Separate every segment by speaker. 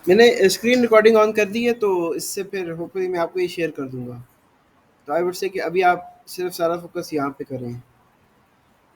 Speaker 1: मैंने screen recording on कर दी है, तो इससे फिर होपफुली मैं आपको ये शेयर कर दूंगा। तो आई वुड से कि अभी आप सिर्फ सारा फोकस यहाँ पे करें।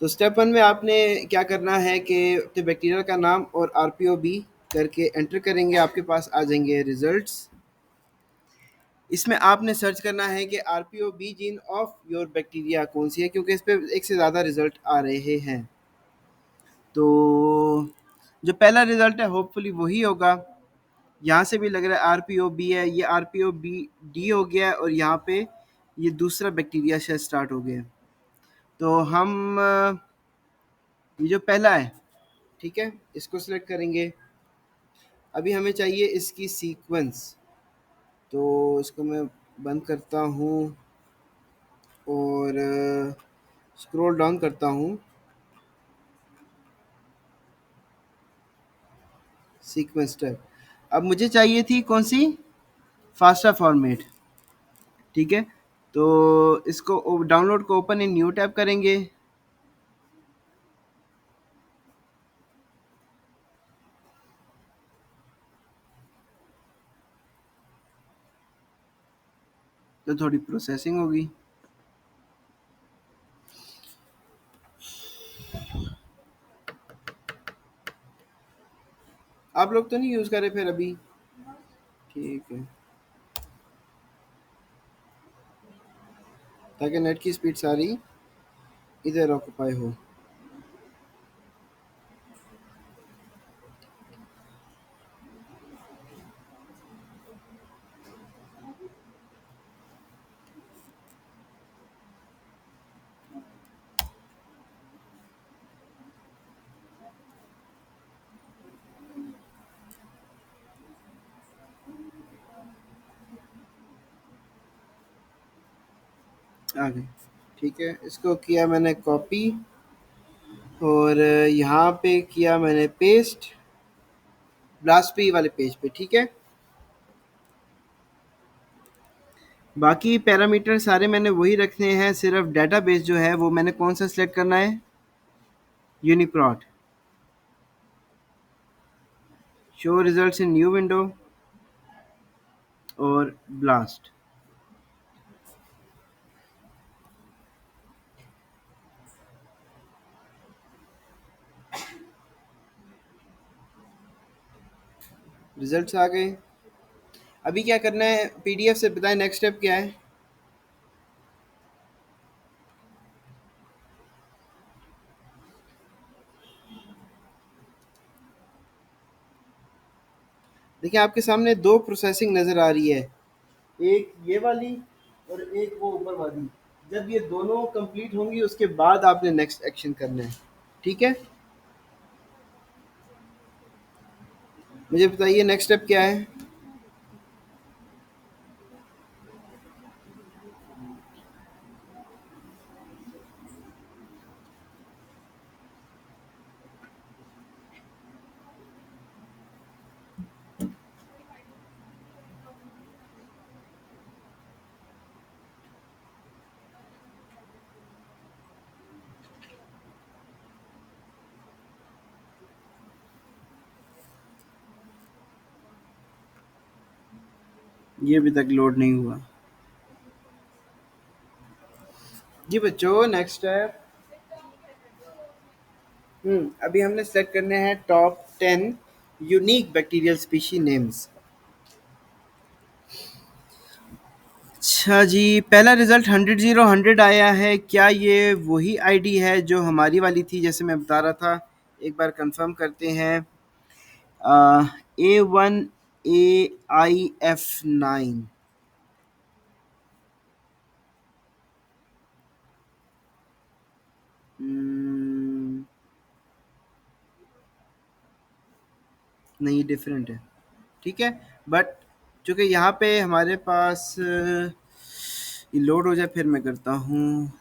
Speaker 1: तो स्टेप वन में आपने क्या करना है कि अपने बैक्टीरिया का नाम और आरपीओबी करके एंटर करेंगे, आपके पास आ जाएंगे रिजल्ट्स। इसमें आपने सर्च करना है कि आरपीओबी जीन ऑफ योर बैक्टीरिया कौन सी है, क्योंकि इस पे एक से ज़्यादा रिजल्ट आ रहे हैं। तो जो पहला रिजल्ट है होपफुली वही होगा। यहाँ से भी लग रहा है आर पी ओ बी है, ये R P O B D हो गया है, और यहाँ पे ये दूसरा बैक्टीरिया शायद स्टार्ट हो गया है। तो हम ये जो पहला है, ठीक है, इसको सिलेक्ट करेंगे। अभी हमें चाहिए इसकी सीक्वेंस, तो इसको मैं बंद करता हूँ और स्क्रॉल डाउन करता हूँ। सीक्वेंस टैब, अब मुझे चाहिए थी कौन सी, फास्टा फॉर्मेट। ठीक है, तो इसको डाउनलोड को ओपन इन न्यू टैब करेंगे। तो थोड़ी प्रोसेसिंग होगी। आप लोग तो नहीं यूज़ कर रहे फिर अभी? ठीक है, ताकि नेट की स्पीड सारी इधर ऑक्यूपाई हो। आ गए। ठीक है, इसको किया मैंने कॉपी, और यहाँ पे किया मैंने पेस्ट ब्लास्ट वाले पेज पे। ठीक है, बाकी पैरामीटर सारे मैंने वही रखने हैं, सिर्फ डेटाबेस जो है वो मैंने कौन सा सिलेक्ट करना है, UniProt. Show results in new window और ब्लास्ट। रिजल्ट्स आ गए। अभी क्या करना है, पीडीएफ से बताएं नेक्स्ट स्टेप क्या है। देखिए आपके सामने दो प्रोसेसिंग नज़र आ रही है, एक ये वाली और एक वो ऊपर वाली। जब ये दोनों कंप्लीट होंगी उसके बाद आपने नेक्स्ट एक्शन करना है। ठीक है, मुझे बताइए नेक्स्ट स्टेप क्या है। ये अभी तक लोड नहीं हुआ। जी बच्चों, नेक्स्ट स्टेप। अभी हमने सेलेक्ट करने हैं top 10 unique bacterial species names. अच्छा जी, पहला रिजल्ट 100 आया है। क्या ये वही आईडी है जो हमारी वाली थी, जैसे मैं बता रहा था? एक बार कंफर्म करते हैं। A1AIF9। नहीं, डिफरेंट है। ठीक है, बट चूंकि यहाँ पे हमारे पास ये लोड हो जाए फिर मैं करता हूँ।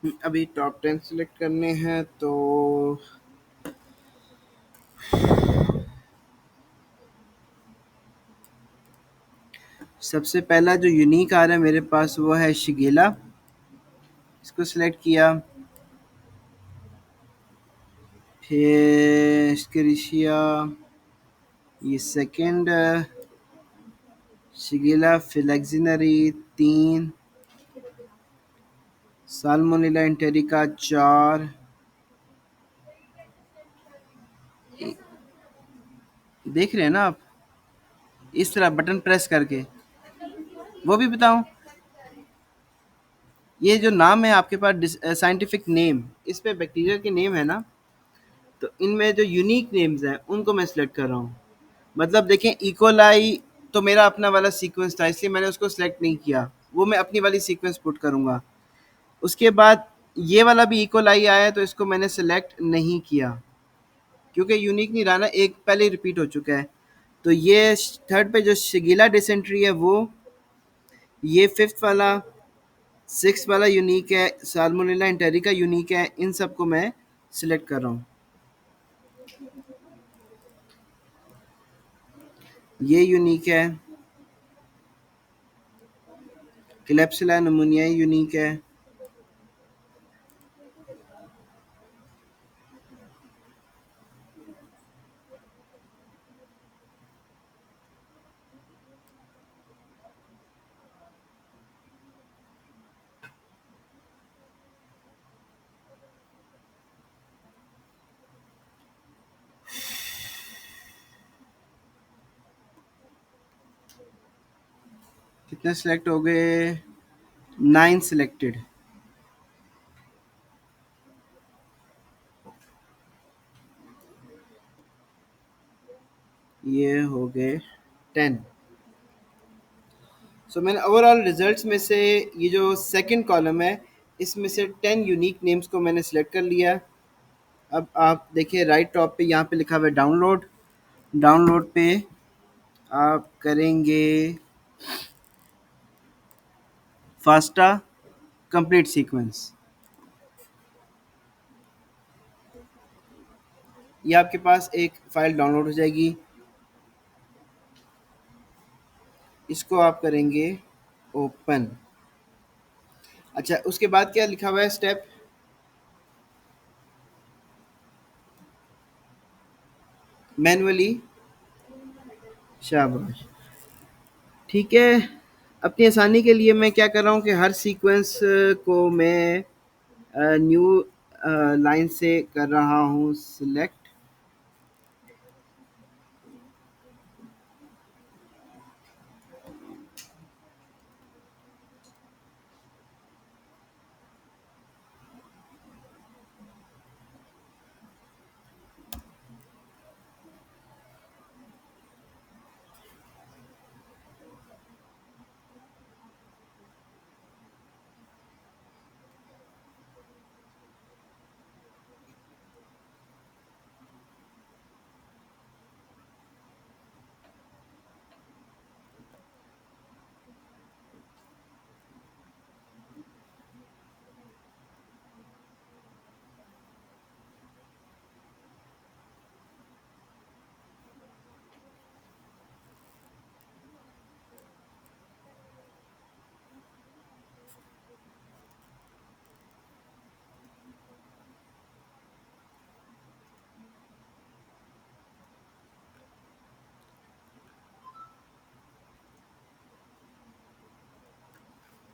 Speaker 1: अभी टॉप 10 सिलेक्ट करने हैं तो सबसे पहला जो यूनिक आ रहा है मेरे पास वो है शिगेला। इसको सिलेक्ट किया। फिर स्क्रिशिया, ये सेकंड शिगेला फ्लेक्सिनरी 3, साल्मोनेला एंटेरिका 4। देख रहे हैं ना आप, इस तरह बटन प्रेस करके। वो भी बताऊं, ये जो नाम है आपके पास साइंटिफिक नेम, इस पे बैक्टीरिया के नेम है ना, तो इनमें जो यूनिक नेम्स हैं उनको मैं सिलेक्ट कर रहा हूँ। मतलब देखें, इकोलाई तो मेरा अपना वाला सीक्वेंस था, इसलिए मैंने उसको सिलेक्ट नहीं किया, वो मैं अपनी वाली सीक्वेंस पुट करूँगा। उसके बाद ये वाला भी इकोलाई आया है तो इसको मैंने सिलेक्ट नहीं किया, क्योंकि यूनिक नहीं रहा ना, एक पहले रिपीट हो चुका है। तो ये थर्ड पे जो शिगिला डिसेंट्री है वो, ये फिफ्थ वाला, सिक्स वाला यूनिक है, साल्मोनेला एंटेरिका यूनिक है, इन सबको मैं सिलेक्ट कर रहा हूँ। ये यूनिक है, क्लेप्सिला नमूनिया यूनिक है। कितने सिलेक्ट हो गए? 9 सिलेक्टेड। ये हो गए 10। सो मैंने ओवरऑल रिजल्ट्स में से ये जो सेकंड कॉलम है, इसमें से 10 यूनिक नेम्स को मैंने सिलेक्ट कर लिया। अब आप देखिए राइट टॉप पे यहाँ पे लिखा हुआ है डाउनलोड। डाउनलोड पे आप करेंगे फास्टा कंप्लीट सीक्वेंस। ये आपके पास एक फ़ाइल डाउनलोड हो जाएगी। इसको आप करेंगे ओपन। अच्छा, उसके बाद क्या लिखा हुआ है स्टेप? मैनुअली। शाबाश, ठीक है। अपनी आसानी के लिए मैं क्या कर रहा हूँ कि हर सीक्वेंस को मैं न्यू लाइन से कर रहा हूँ सिलेक्ट।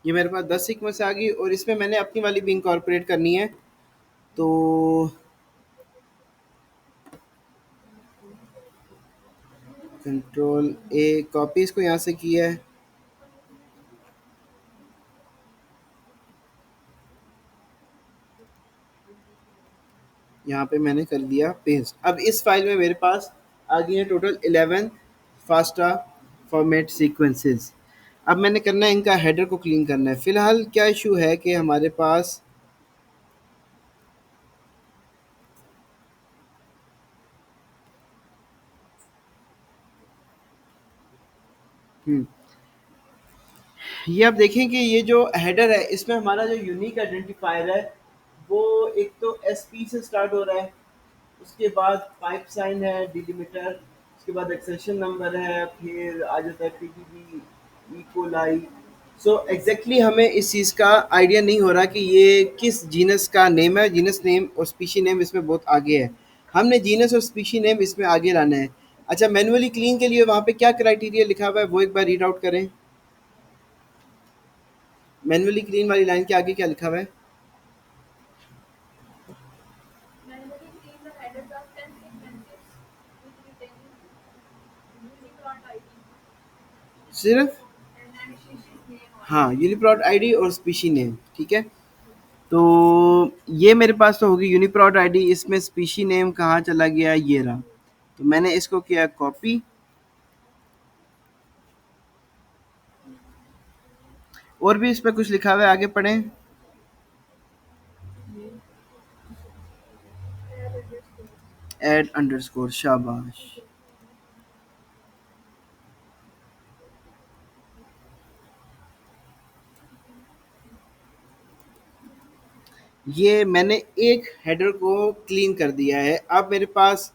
Speaker 1: ये मेरे पास 10 सीक्वेंस आ गई और इसमें मैंने अपनी वाली भी इंकॉर्पोरेट करनी है। तो कंट्रोल ए, कॉपी इसको यहाँ से किया है। यहाँ पे मैंने कर दिया पेस्ट। अब इस फाइल में मेरे पास आ गई है टोटल 11 फास्टा फॉर्मेट सीक्वेंसेस। अब मैंने करना है, इनका हेडर को क्लीन करना है। फिलहाल क्या इशू है कि हमारे पास हम्म, ये आप देखें कि ये जो हेडर है इसमें हमारा जो यूनिक आइडेंटिफायर है वो एक तो एसपी से स्टार्ट हो रहा है, उसके बाद पाइप साइन है, डिलिमीटर, उसके बाद एक्सेशन नंबर है, फिर आ जाता है पीटीबी, इकोलाई। सो एग्जैक्टली हमें इस चीज़ का आइडिया नहीं हो रहा कि ये किस जीनस का नेम है। जीनस नेम और स्पीशी नेम इसमें बहुत आगे है, हमने जीनस और स्पीशी नेम इसमें आगे लाना है। अच्छा, मैनुअली क्लीन के लिए वहाँ पे क्या क्राइटेरिया लिखा हुआ है वो एक बार रीड आउट करें। मैनुअली क्लीन वाली लाइन के आगे क्या लिखा हुआ है? सिर्फ, हाँ, यूनिप्रोट आईडी और स्पीशी नेम, ठीक है। तो ये मेरे पास तो होगी यूनिप्रोट आईडी, इसमें स्पीशी नेम कहाँ चला गया, ये रहा। तो मैंने इसको किया कॉपी। और भी इस पे कुछ लिखा हुआ है, आगे पढ़ें। ऐड अंडरस्कोर, शाबाश। ये मैंने एक हेडर को क्लीन कर दिया है। अब मेरे पास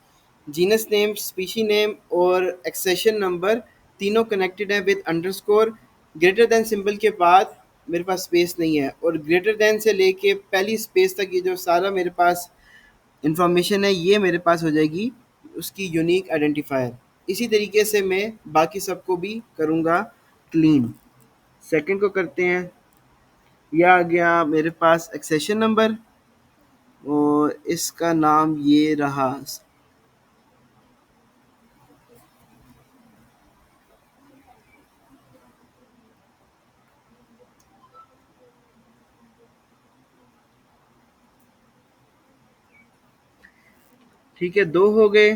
Speaker 1: जीनस नेम, स्पीशी नेम और एक्सेशन नंबर तीनों कनेक्टेड है with underscore. Greater than symbol के बाद मेरे पास स्पेस नहीं है, और ग्रेटर देन से लेके पहली स्पेस तक ये जो सारा मेरे पास इंफॉर्मेशन है ये मेरे पास हो जाएगी उसकी यूनिक आइडेंटिफायर। इसी तरीके से मैं बाकी सबको भी करूँगा क्लीन। सेकंड को करते हैं। यह आ गया मेरे पास एक्सेशन नंबर, और इसका नाम ये रहा। ठीक है, दो हो गए।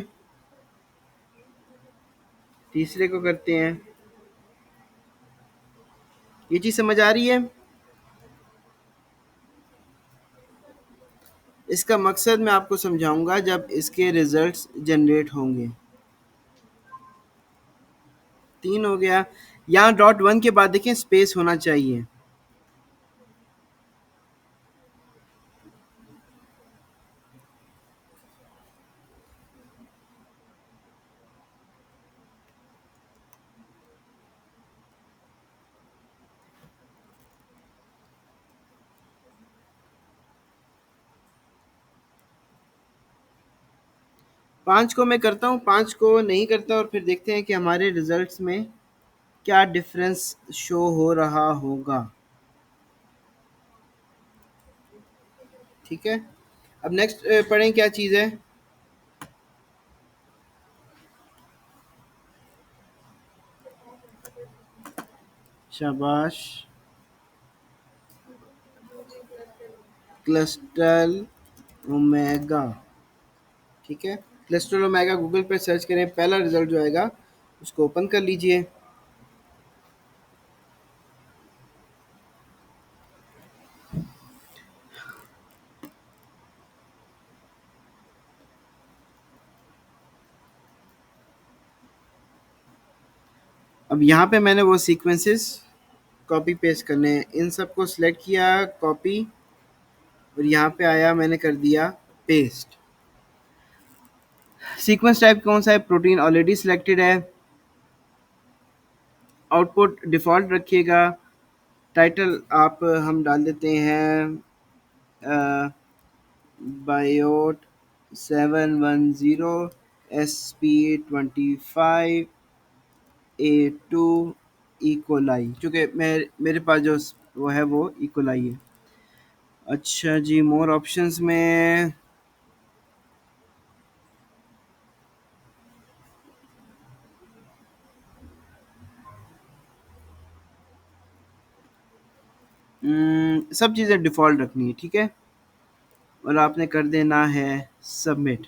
Speaker 1: तीसरे को करते हैं। ये चीज़ समझ आ रही है? इसका मकसद मैं आपको समझाऊंगा जब इसके रिजल्ट्स जनरेट होंगे। तीन हो गया। यहाँ डॉट वन के बाद देखें स्पेस होना चाहिए। पाँच को मैं करता हूँ, पाँच को नहीं करता, और फिर देखते हैं कि हमारे रिजल्ट्स में क्या डिफरेंस शो हो रहा होगा। ठीक है, अब नेक्स्ट पढ़ें क्या चीज़ है। शाबाश। क्लस्टल ओमेगा, ठीक है। क्लस्टल ओमेगा गूगल पे सर्च करें, पहला रिजल्ट जो आएगा उसको ओपन कर लीजिए। अब यहाँ पे मैंने वो सीक्वेंसेस कॉपी पेस्ट करने हैं, इन सबको सिलेक्ट किया, कॉपी, और यहाँ पे आया मैंने कर दिया पेस्ट। सीक्वेंस टाइप कौन सा है, प्रोटीन ऑलरेडी सिलेक्टेड है। आउटपुट डिफ़ॉल्ट रखिएगा। टाइटल आप हम डाल देते हैं बायोट 710 SP25A2 इकोलाई, चूँकि मेरे पास जो वो है वो इकोलाई है। अच्छा जी, मोर ऑप्शंस में सब चीज़ें डिफ़ॉल्ट रखनी है, ठीक है, और आपने कर देना है सबमिट।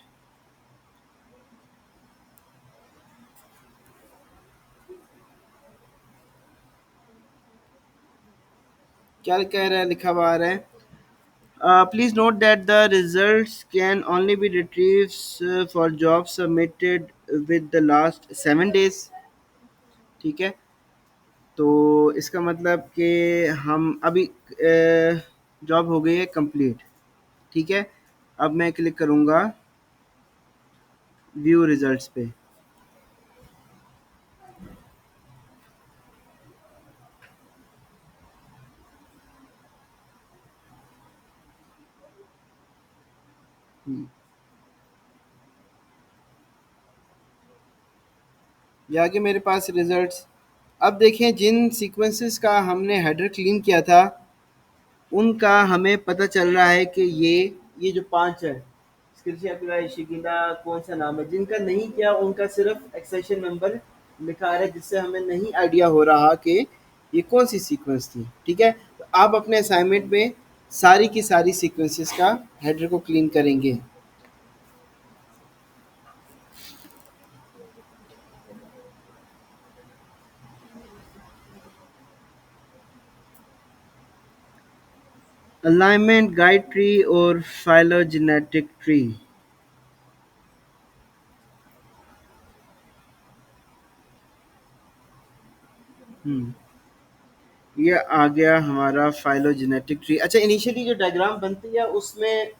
Speaker 1: क्या कह रहा है, लिखा हुआ आ रहा है, please note that the results can only be retrieved for jobs submitted with the last 7 days। ठीक है, तो इसका मतलब कि हम अभी जॉब हो गई है कंप्लीट, ठीक है, अब मैं क्लिक करूँगा व्यू रिजल्ट्स पे। हम्म, ये आगे मेरे पास रिजल्ट्स। अब देखें जिन सीक्वेंसेस का हमने हेडर क्लीन किया था उनका हमें पता चल रहा है कि ये जो पांच है, स्क्रिशिया शिगिना कौन सा नाम है, जिनका नहीं किया उनका सिर्फ एक्सेशन नंबर लिखा आ रहा है, जिससे हमें नहीं आइडिया हो रहा कि ये कौन सी सीक्वेंस थी। ठीक है, तो आप अपने असाइनमेंट में सारी की सारी सीक्वेंसेस का हेडर को क्लीन करेंगे। अलाइनमेंट गाइड ट्री और फाइलोजेनेटिक ट्री। हम्म, ये आ गया हमारा फाइलोजेनेटिक ट्री। अच्छा, इनिशियली जो डायग्राम बनती है उसमें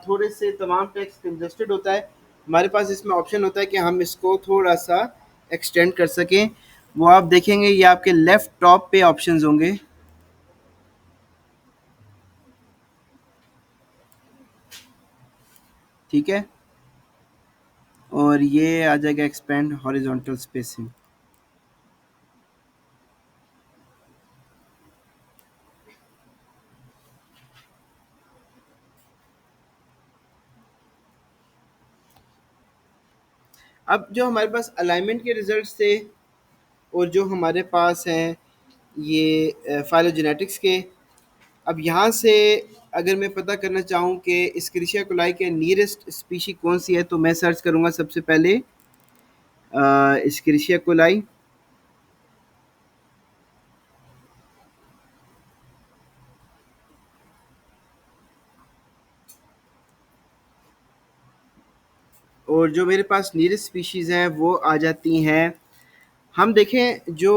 Speaker 1: थोड़े से तमाम टेक्स्ट कंजस्टेड होता है। हमारे पास इसमें ऑप्शन होता है कि हम इसको थोड़ा सा एक्सटेंड कर सकें। वो आप देखेंगे ये आपके लेफ्ट टॉप पे ऑप्शंस होंगे। ठीक है, और ये आ जाएगा एक्सपेंड हॉरिजॉन्टल स्पेसिंग। अब जो हमारे पास अलाइनमेंट के रिजल्ट्स थे और जो हमारे पास हैं ये फाइलोजेनेटिक्स के, अब यहाँ से अगर मैं पता करना चाहूँ कि स्क्रिशिया कोलाई के नियरेस्ट स्पीशी कौन सी है तो मैं सर्च करूँगा सबसे पहले स्क्रिशिया कोलाई। और जो मेरे पास नियरेस्ट स्पीशीज़ हैं वो आ जाती हैं। हम देखें जो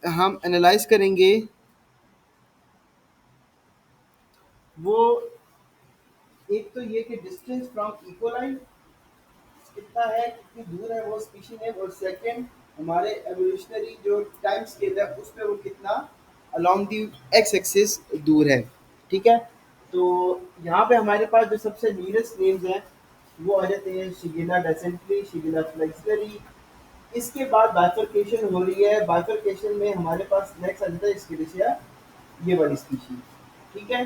Speaker 1: हम एनालाइज करेंगे वो एक तो ये कि डिस्टेंस फ्रॉम इकोलाई कितना है, कितनी दूर है वो स्पीशी में, और सेकंड हमारे एवोल्यूशनरी जो टाइम स्केल है उस पे वो कितना अलोंग दी एक्स एक्सिस दूर है। ठीक है, तो यहाँ पे हमारे पास जो सबसे नियरेस्ट नेम्स हैं वो आ जाते हैं शिगिना डेसेंट्री, शिगिना फ्लेक्सनरी। इसके बाद बाइफरकेशन हो रही है, बाइफरकेशन में हमारे पास नेक्स्ट आ जाता है स्किलिशिया, ये वाली स्पीशी। ठीक है,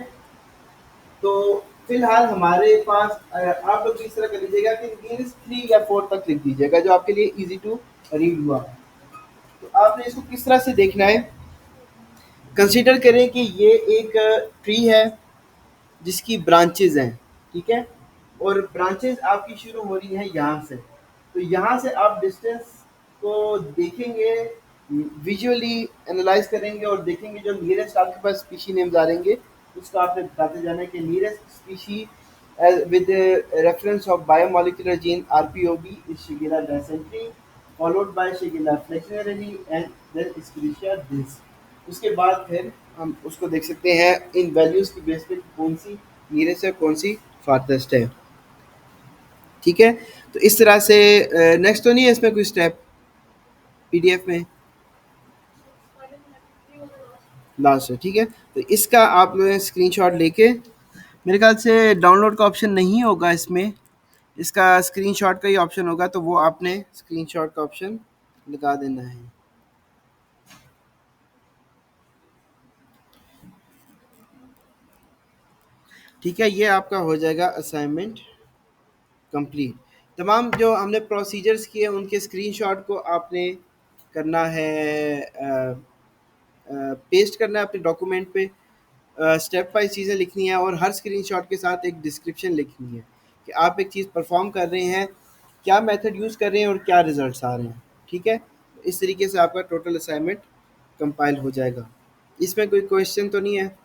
Speaker 1: तो फिलहाल हमारे पास आप लोग इस तरह कर लीजिएगा कि नियरेस्ट 3 या 4 तक लिख दीजिएगा जो आपके लिए इजी टू रीड हुआ। तो आपने इसको किस तरह से देखना है, कंसीडर करें कि ये एक ट्री है जिसकी ब्रांचेज हैं। ठीक है, और ब्रांचेज आपकी शुरू हो रही है यहाँ से, तो यहाँ से आप डिस्टेंस को देखेंगे, विजुअली एनालाइज करेंगे और देखेंगे जो नियरेस्ट आपके पास स्पीशी नेम्स आ रहेंगे उसको आपने बताते जाना है कि nearest species with the reference of biomolecular gene RPOB is Shigella dysentery, followed by Shigella flexneri and then Escherichia dis। उसके बाद फिर हम उसको देख सकते हैं इन वैल्यूज की बेस पे कौन सी नियरेस्ट है कौन सी फारथेस्ट है। ठीक है, तो इस तरह से नेक्स्ट तो नहीं है इसमें कोई स्टेप पीडीएफ में, लास्ट है। ठीक है, तो इसका आप लोग स्क्रीनशॉट लेके, मेरे ख्याल से डाउनलोड का ऑप्शन नहीं होगा इसमें, इसका स्क्रीनशॉट का ही ऑप्शन होगा, तो वो आपने स्क्रीनशॉट का ऑप्शन लगा देना है। ठीक है, ये आपका हो जाएगा असाइनमेंट कंप्लीट। तमाम जो हमने प्रोसीजर्स किए उनके स्क्रीनशॉट को आपने करना है, पेस्ट करना है अपने डॉक्यूमेंट पे, स्टेप वाइज चीज़ें लिखनी है और हर स्क्रीनशॉट के साथ एक डिस्क्रिप्शन लिखनी है कि आप एक चीज़ परफॉर्म कर रहे हैं, क्या मेथड यूज़ कर रहे हैं और क्या रिजल्ट्स आ रहे हैं। ठीक है, इस तरीके से आपका टोटल असाइनमेंट कंपाइल हो जाएगा। इसमें कोई क्वेश्चन तो नहीं है?